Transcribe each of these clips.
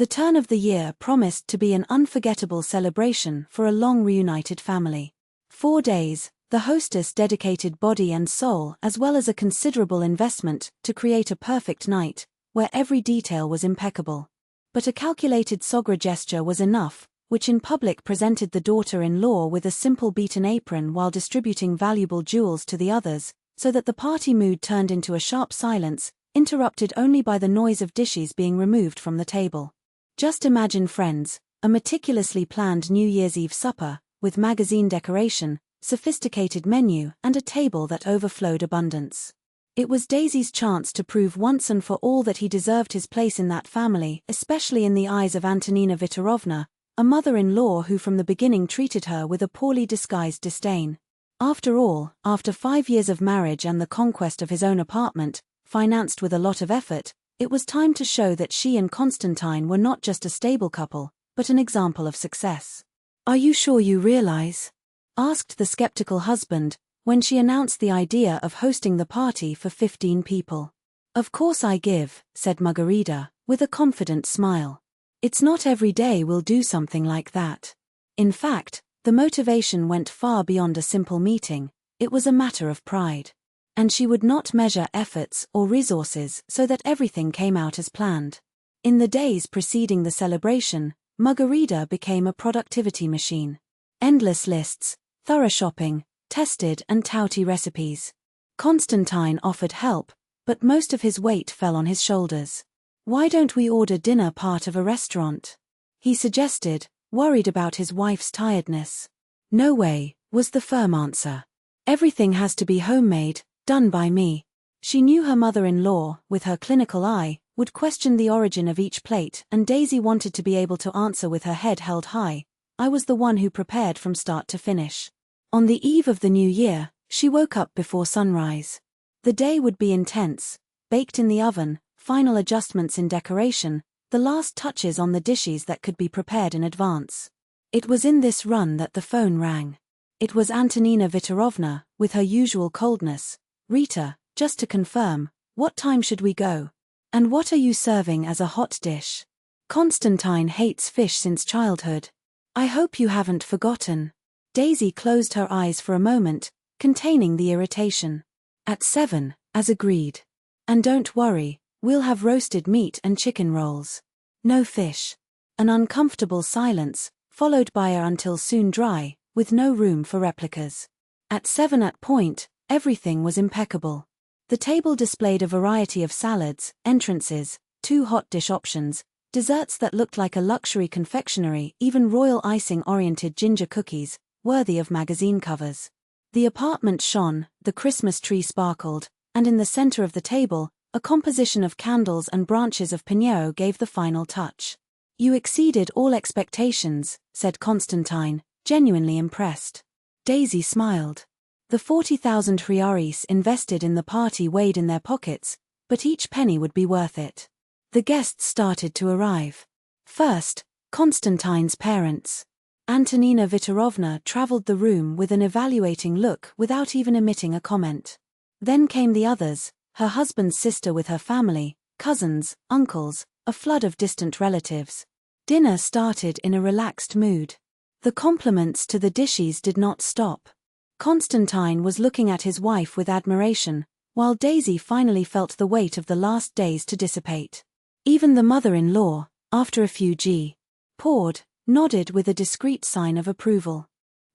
The turn of the year promised to be an unforgettable celebration for a long reunited family. 4 days, the hostess dedicated body and soul as well as a considerable investment to create a perfect night, where every detail was impeccable. But a calculated Sogra gesture was enough, which in public presented the daughter-in-law with a simple beaten apron while distributing valuable jewels to the others, so that the party mood turned into a sharp silence, interrupted only by the noise of dishes being removed from the table. Just imagine, friends, a meticulously planned New Year's Eve supper, with magazine decoration, sophisticated menu, and a table that overflowed abundance. It was Daisy's chance to prove once and for all that he deserved his place in that family, especially in the eyes of Antonina Viktorovna, a mother-in-law who from the beginning treated her with a poorly disguised disdain. After all, after 5 years of marriage and the conquest of his own apartment, financed with a lot of effort, it was time to show that she and Constantine were not just a stable couple, but an example of success. "Are you sure you realize?" asked the skeptical husband, when she announced the idea of hosting the party for 15 people. "Of course I give," said Margarita, with a confident smile. "It's not every day we'll do something like that." In fact, the motivation went far beyond a simple meeting, it was a matter of pride. And she would not measure efforts or resources so that everything came out as planned. In the days preceding the celebration, Margarita became a productivity machine. Endless lists, thorough shopping, tested and touty recipes. Constantine offered help, but most of his weight fell on his shoulders. "Why don't we order dinner part of a restaurant?" he suggested, worried about his wife's tiredness. "No way," was the firm answer. "Everything has to be homemade, done by me." She knew her mother-in-law, with her clinical eye, would question the origin of each plate, and Daisy wanted to be able to answer with her head held high. "I was the one who prepared from start to finish." On the eve of the new year, she woke up before sunrise. The day would be intense, baked in the oven, final adjustments in decoration, the last touches on the dishes that could be prepared in advance. It was in this run that the phone rang. It was Antonina Viktorovna, with her usual coldness. "Rita, just to confirm, what time should we go? And what are you serving as a hot dish? Constantine hates fish since childhood. I hope you haven't forgotten." Daisy closed her eyes for a moment, containing the irritation. "At 7, as agreed. And don't worry, we'll have roasted meat and chicken rolls. No fish." An uncomfortable silence, followed by a "until soon" dry, with no room for replicas. At 7 at point, everything was impeccable. The table displayed a variety of salads, entrances, 2 hot dish options, desserts that looked like a luxury confectionery, even royal icing-oriented ginger cookies, worthy of magazine covers. The apartment shone, the Christmas tree sparkled, and in the center of the table, a composition of candles and branches of pinheiro gave the final touch. "You exceeded all expectations," said Constantine, genuinely impressed. Daisy smiled. The 40,000 reais invested in the party weighed in their pockets, but each penny would be worth it. The guests started to arrive. First, Constantine's parents. Antonina Viktorovna traveled the room with an evaluating look without even emitting a comment. Then came the others, her husband's sister with her family, cousins, uncles, a flood of distant relatives. Dinner started in a relaxed mood. The compliments to the dishes did not stop. Constantine was looking at his wife with admiration, while Daisy finally felt the weight of the last days to dissipate. Even the mother-in-law, after a few poured, nodded with a discreet sign of approval.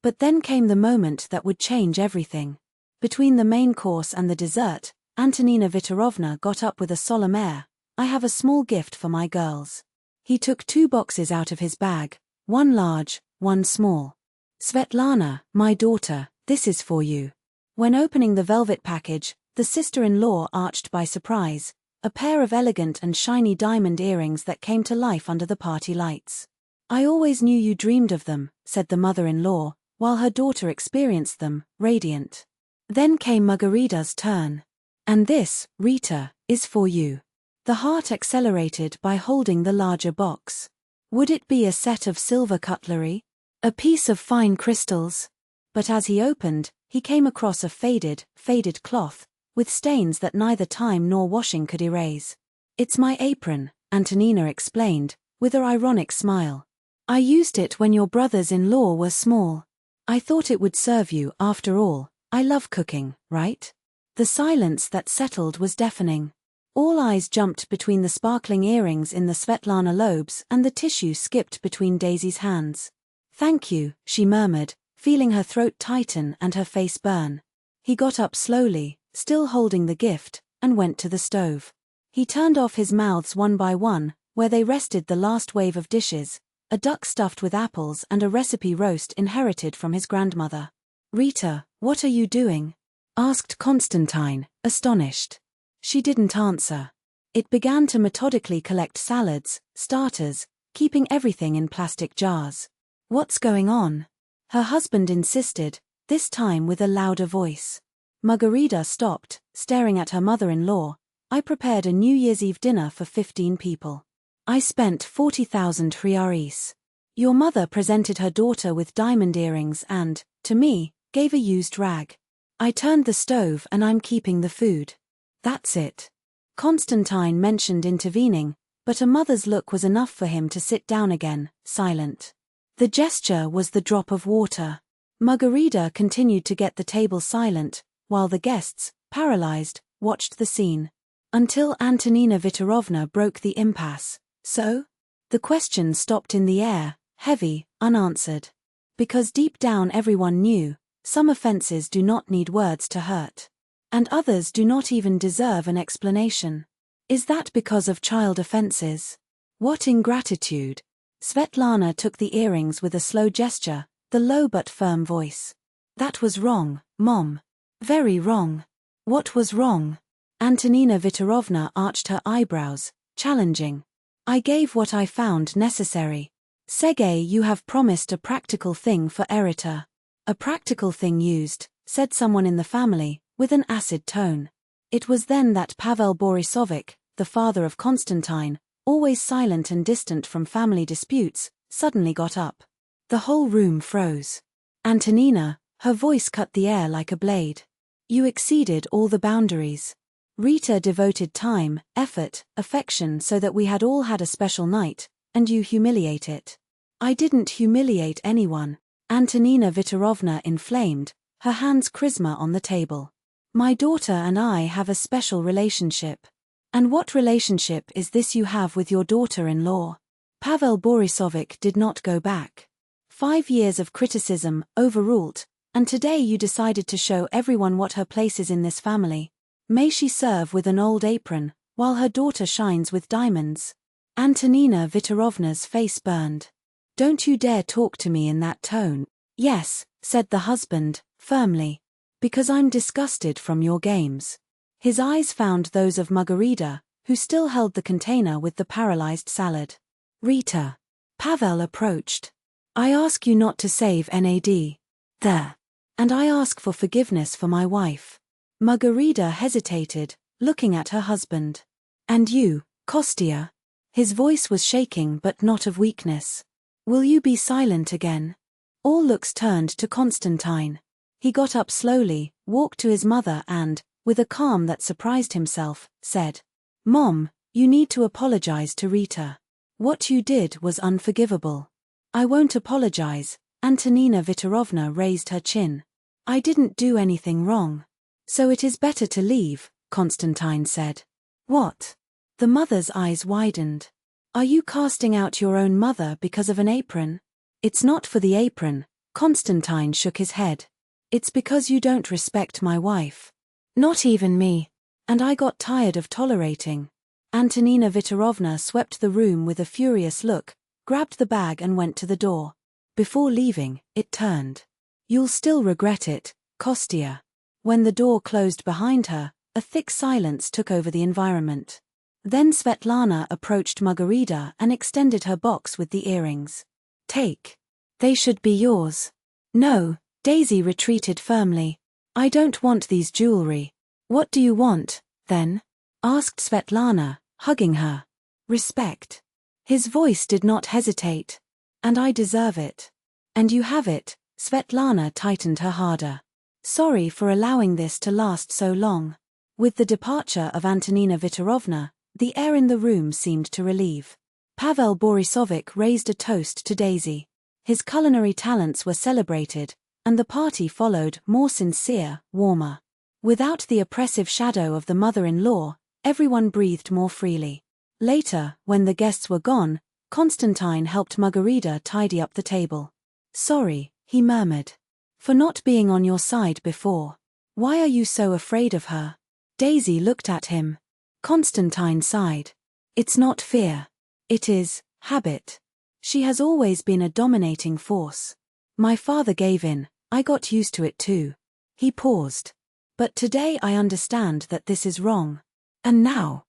But then came the moment that would change everything. Between the main course and the dessert, Antonina Viktorovna got up with a solemn air. "I have a small gift for my girls." He took 2 boxes out of his bag, one large, one small. "Svetlana, my daughter, this is for you." When opening the velvet package, the sister-in-law arched by surprise, a pair of elegant and shiny diamond earrings that came to life under the party lights. "I always knew you dreamed of them," said the mother-in-law, while her daughter experienced them, radiant. Then came Margarita's turn. "And this, Rita, is for you." The heart accelerated by holding the larger box. Would it be a set of silver cutlery? A piece of fine crystals? But as he opened, he came across a faded cloth, with stains that neither time nor washing could erase. "It's my apron," Antonina explained, with an ironic smile. I used it when your brothers-in-law were small. I thought it would serve you, after all. I love cooking, right? The silence that settled was deafening. All eyes jumped between the sparkling earrings in the Svetlana lobes and the tissue skipped between Daisy's hands. Thank you, she murmured, feeling her throat tighten and her face burn. He got up slowly, still holding the gift, and went to the stove. He turned off his mouths one by one, where they rested the last wave of dishes, a duck stuffed with apples and a recipe roast inherited from his grandmother. Rita, what are you doing? Asked Constantine, astonished. She didn't answer. It began to methodically collect salads, starters, keeping everything in plastic jars. What's going on? Her husband insisted, this time with a louder voice. Margarita stopped, staring at her mother-in-law. I prepared a New Year's Eve dinner for 15 people. I spent 40,000 reais. Your mother presented her daughter with diamond earrings and, to me, gave a used rag. I turned the stove and I'm keeping the food. That's it. Constantine mentioned intervening, but a mother's look was enough for him to sit down again, silent. The gesture was the drop of water. Margarita continued to get the table silent, while the guests, paralyzed, watched the scene. Until Antonina Viktorovna broke the impasse. So? The question stopped in the air, heavy, unanswered. Because deep down everyone knew, some offenses do not need words to hurt. And others do not even deserve an explanation. Is that because of child offenses? What ingratitude! Svetlana took the earrings with a slow gesture, the low but firm voice. That was wrong, Mom. Very wrong. What was wrong? Antonina Viktorovna arched her eyebrows, challenging. I gave what I found necessary. Sergei, you have promised a practical thing for Erita. A practical thing used, said someone in the family, with an acid tone. It was then that Pavel Borisovich, the father of Constantine, always silent and distant from family disputes, suddenly got up. The whole room froze. Antonina, her voice cut the air like a blade. You exceeded all the boundaries. Rita devoted time, effort, affection so that we had all had a special night, and you humiliate it. I didn't humiliate anyone. Antonina Viktorovna inflamed, her hands charisma on the table. My daughter and I have a special relationship. And what relationship is this you have with your daughter-in-law? Pavel Borisovich did not go back. 5 years of criticism, overruled, and today you decided to show everyone what her place is in this family. May she serve with an old apron, while her daughter shines with diamonds. Antonina Viktorovna's face burned. Don't you dare talk to me in that tone. Yes, said the husband, firmly. Because I'm disgusted from your games. His eyes found those of Margarita, who still held the container with the paralyzed salad. Rita. Pavel approached. I ask you not to save NAD. There. And I ask for forgiveness for my wife. Margarita hesitated, looking at her husband. And you, Kostya? His voice was shaking but not of weakness. Will you be silent again? All looks turned to Constantine. He got up slowly, walked to his mother and, with a calm that surprised himself, said, Mom, you need to apologize to Rita. What you did was unforgivable. I won't apologize. Antonina Viktorovna raised her chin. I didn't do anything wrong. So it is better to leave, Constantine said. What? The mother's eyes widened. Are you casting out your own mother because of an apron? It's not for the apron. Constantine shook his head. It's because you don't respect my wife. Not even me. And I got tired of tolerating. Antonina Viktorovna swept the room with a furious look, grabbed the bag and went to the door. Before leaving, it turned. You'll still regret it, Kostya. When the door closed behind her, a thick silence took over the environment. Then Svetlana approached Margarita and extended her box with the earrings. Take. They should be yours. No, Daisy retreated firmly. I don't want these jewelry. What do you want, then? Asked Svetlana, hugging her. Respect. His voice did not hesitate. And I deserve it. And you have it. Svetlana tightened her harder. Sorry for allowing this to last so long. With the departure of Antonina Viktorovna, the air in the room seemed to relieve. Pavel Borisovich raised a toast to Daisy. His culinary talents were celebrated, and the party followed, more sincere, warmer. Without the oppressive shadow of the mother-in-law, everyone breathed more freely. Later, when the guests were gone, Konstantin helped Margarita tidy up the table. "Sorry," he murmured, "for not being on your side before. Why are you so afraid of her?" Daisy looked at him. Konstantin sighed. "It's not fear. It is habit. She has always been a dominating force. My father gave in, I got used to it too." He paused. "But today I understand that this is wrong. And now,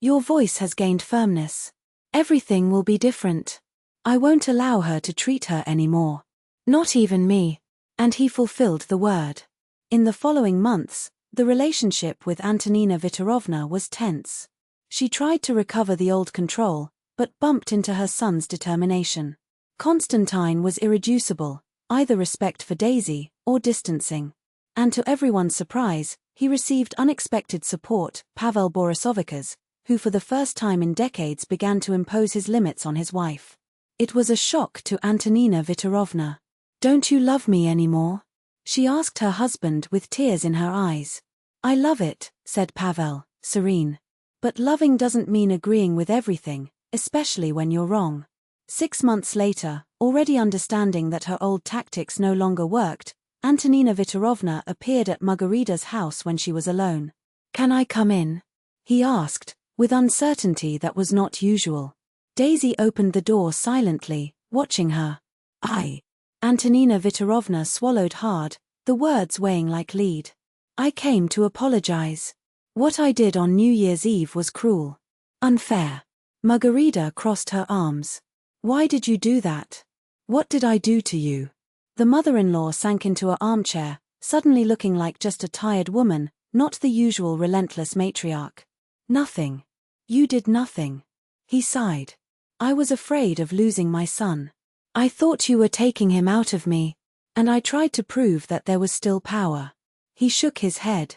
your voice has gained firmness. Everything will be different. I won't allow her to treat her anymore. Not even me." And he fulfilled the word. In the following months, the relationship with Antonina Viktorovna was tense. She tried to recover the old control, but bumped into her son's determination. Konstantin was irreducible, either respect for Daisy or distancing. And to everyone's surprise, he received unexpected support, Pavel Borisovich's, who for the first time in decades began to impose his limits on his wife. It was a shock to Antonina Viktorovna. "Don't you love me anymore?" she asked her husband with tears in her eyes. "I love it," said Pavel, serene. "But loving doesn't mean agreeing with everything, especially when you're wrong." 6 months later, already understanding that her old tactics no longer worked, Antonina Viktorovna appeared at Margarita's house when she was alone. "Can I come in?" he asked, with uncertainty that was not usual. Daisy opened the door silently, watching her. "I." Antonina Viktorovna swallowed hard, the words weighing like lead. "I came to apologize. What I did on New Year's Eve was cruel. Unfair." Margarita crossed her arms. "Why did you do that? What did I do to you?" The mother-in-law sank into her armchair, suddenly looking like just a tired woman, not the usual relentless matriarch. "Nothing. You did nothing." He sighed. "I was afraid of losing my son. I thought you were taking him out of me, and I tried to prove that there was still power." He shook his head.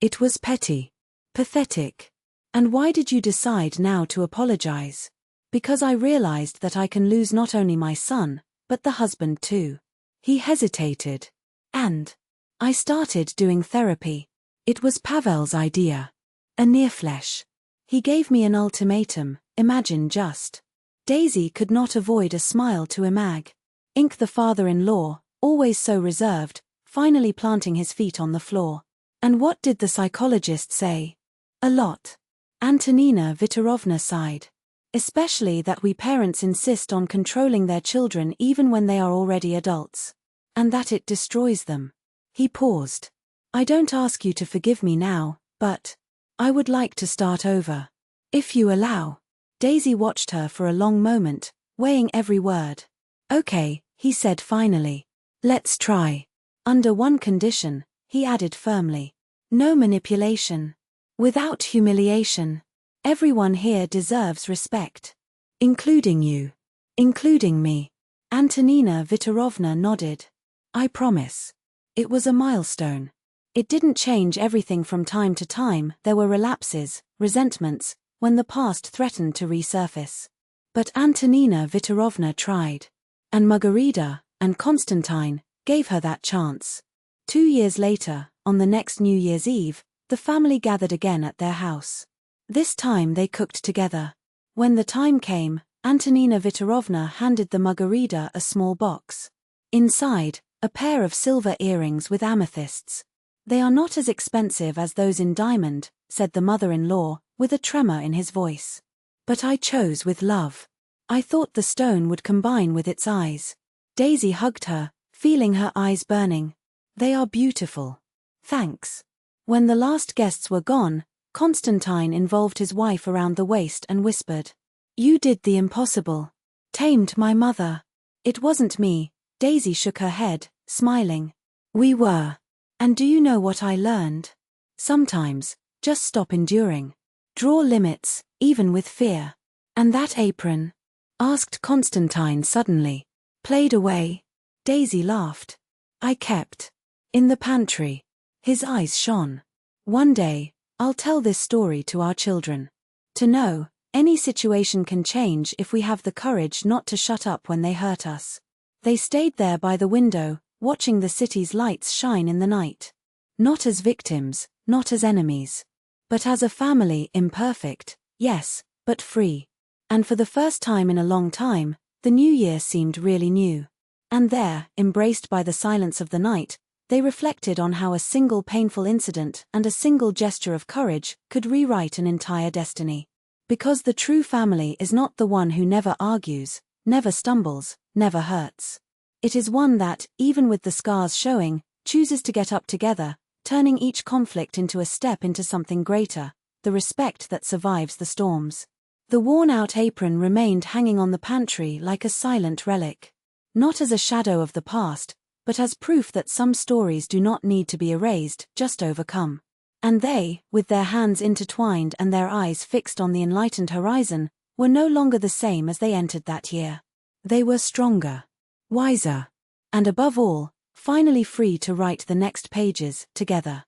"It was petty. Pathetic. And why did you decide now to apologize?" "Because I realized that I can lose not only my son, but the husband too." He hesitated. "And I started doing therapy. It was Pavel's idea. A nearflesh. He gave me an ultimatum, imagine just." Daisy could not avoid a smile to Imag. Ink the father-in-law, always so reserved, finally planting his feet on the floor. "And what did the psychologist say?" "A lot." Antonina Viktorovna sighed. "Especially that we parents insist on controlling their children even when they are already adults. And that it destroys them." He paused. "I don't ask you to forgive me now, but I would like to start over. If you allow." Daisy watched her for a long moment, weighing every word. "Okay," he said finally. "Let's try. Under one condition," he added firmly. "No manipulation. Without humiliation. Everyone here deserves respect. Including you. Including me." Antonina Viktorovna nodded. "I promise." It was a milestone. It didn't change everything. From time to time, there were relapses, resentments, when the past threatened to resurface. But Antonina Viktorovna tried. And Margarita, and Konstantin, gave her that chance. 2 years later, on the next New Year's Eve, the family gathered again at their house. This time they cooked together. When the time came, Antonina Viktorovna handed the Margarita a small box. Inside, a pair of silver earrings with amethysts. "They are not as expensive as those in diamond," said the mother-in-law, with a tremor in his voice. "But I chose with love. I thought the stone would combine with its eyes." Daisy hugged her, feeling her eyes burning. "They are beautiful. Thanks." When the last guests were gone, Konstantin involved his wife around the waist and whispered, "You did the impossible. Tamed my mother." "It wasn't me." Daisy shook her head, smiling. "We were. And do you know what I learned? Sometimes, just stop enduring. Draw limits, even with fear." "And that apron?" asked Konstantin suddenly. "Played away." Daisy laughed. "I kept. In the pantry." His eyes shone. "One day, I'll tell this story to our children. To know, Any situation can change if we have the courage not to shut up when they hurt us. They stayed there by the window, watching the city's lights shine in the night. Not as victims, not as enemies. But as a family, imperfect, yes, but free. And for the first time in a long time, the new year seemed really new. And there, embraced by the silence of the night, they reflected on how a single painful incident and a single gesture of courage could rewrite an entire destiny. Because the true family is not the one who never argues, never stumbles, never hurts. It is one that, even with the scars showing, chooses to get up together, turning each conflict into a step into something greater, the respect that survives the storms. The worn-out apron remained hanging on the pantry like a silent relic. Not as a shadow of the past, but as proof that some stories do not need to be erased, just overcome. And they, with their hands intertwined and their eyes fixed on the enlightened horizon, were no longer the same as they entered that year. They were stronger, wiser, and above all, finally free to write the next pages together.